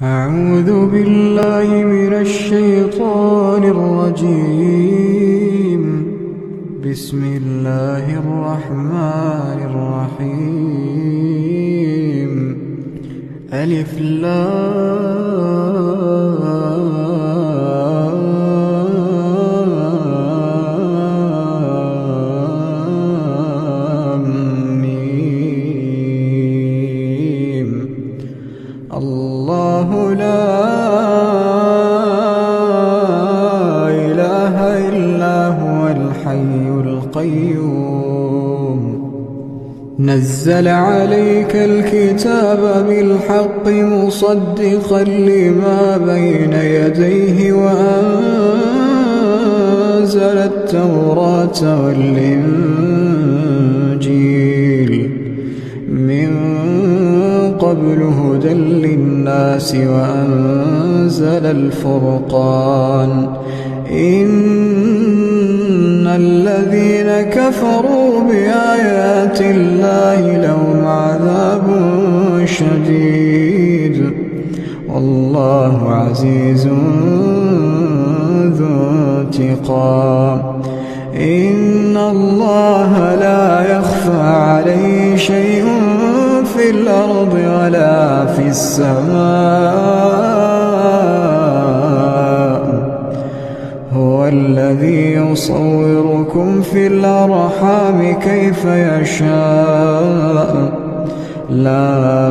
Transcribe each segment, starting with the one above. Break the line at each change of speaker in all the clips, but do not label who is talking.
أعوذ بالله من الشيطان الرجيم. بسم الله الرحمن الرحيم. ألف لام ميم. الله لا إله إلا هو الحي القيوم. نزل عليك الكتاب بالحق مصدقا لما بين يديه وأنزل التوراة والإنجيل من قبل هدى للناس وأنزل الفرقان. إن الذين كفروا بآيات الله لهم عذاب شديد والله عزيز ذو انتقام. إن الله لا يخفى عليه شيء في الأرض ولا في السماء. هو الذي يصوركم في الأرحام كيف يشاء. لا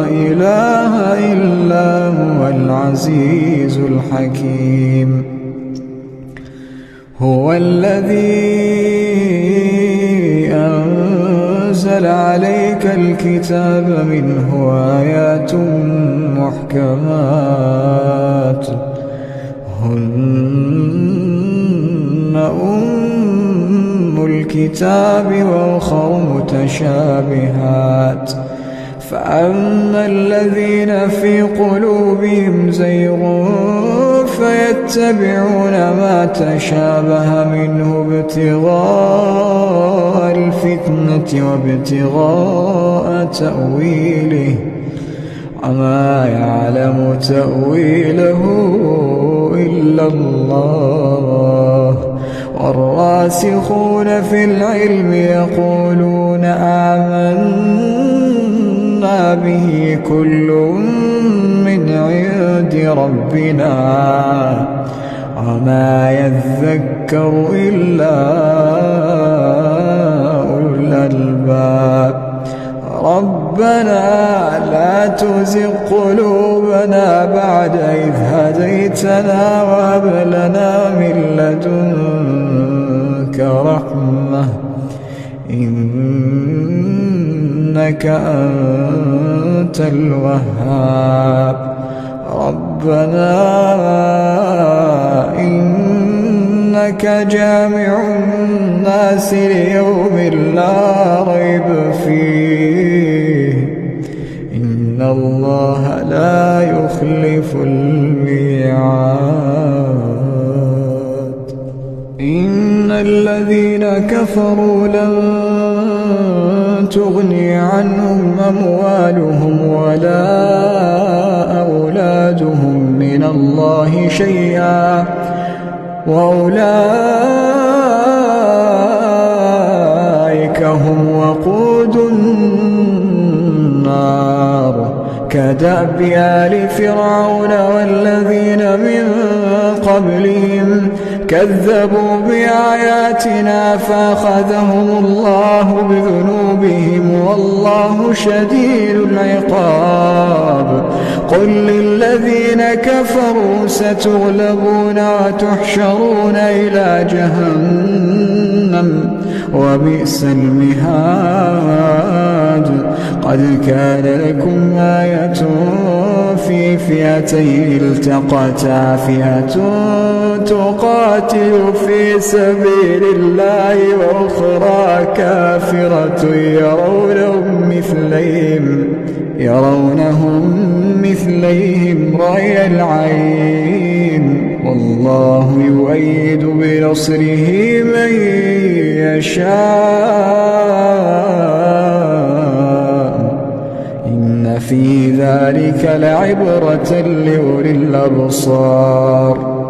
إله إلا هو العزيز الحكيم. هو الذي أنزل عليك الكتاب منه آيات محكمات هن أم الكتاب وأخر متشابهات. فأما الذين في قلوبهم زيغ فيتبعون ما تشابه منه ابتغاء الفتنة وابتغاء تأويله وما يعلم تأويله إلا الله. والراسخون في العلم يقولون آمنا به كل من عند ربنا وما يذكر إلا أولو الألباب. ربنا لا تزغ قلوبنا بعد إذ هديتنا وهب لنا من لدنك رحمة إنك أنت الوهاب. ربنا إنك جامع الناس ليوم لا ريب فيه إن الله لا يخلف الميعاد. إن الذين كفروا لن تغني عنهم أموالهم ولا أولادهم من الله شيئا وأولئك هم وقود النار. كدأب آل فرعون والذين من قبلهم كذبوا بآياتنا فأخذهم الله بذنوبهم والله شديد العقاب. قل للذين كفروا ستغلبون وتحشرون إلى جهنم وبئس المهاد. قد كان لكم آية في فئتين التقتا فئة تقاتل في سبيل الله وأخرى كافرة يرونهم مثليهم رأي العين والله يؤيد بنصره من يشاء إن في ذلك لعبرة لأولي الأبصار.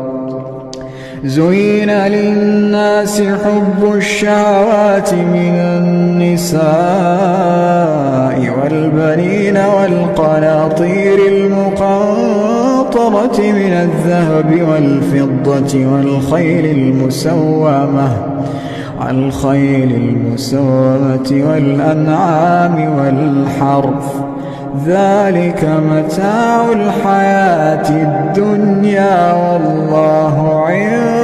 زين للناس حب الشهوات من النساء والبنين والقناطير المقنطرة من الذهب والفضة والخيل المسومة والأنعام والحرث، ذلك متاع الحياة الدنيا والله عنده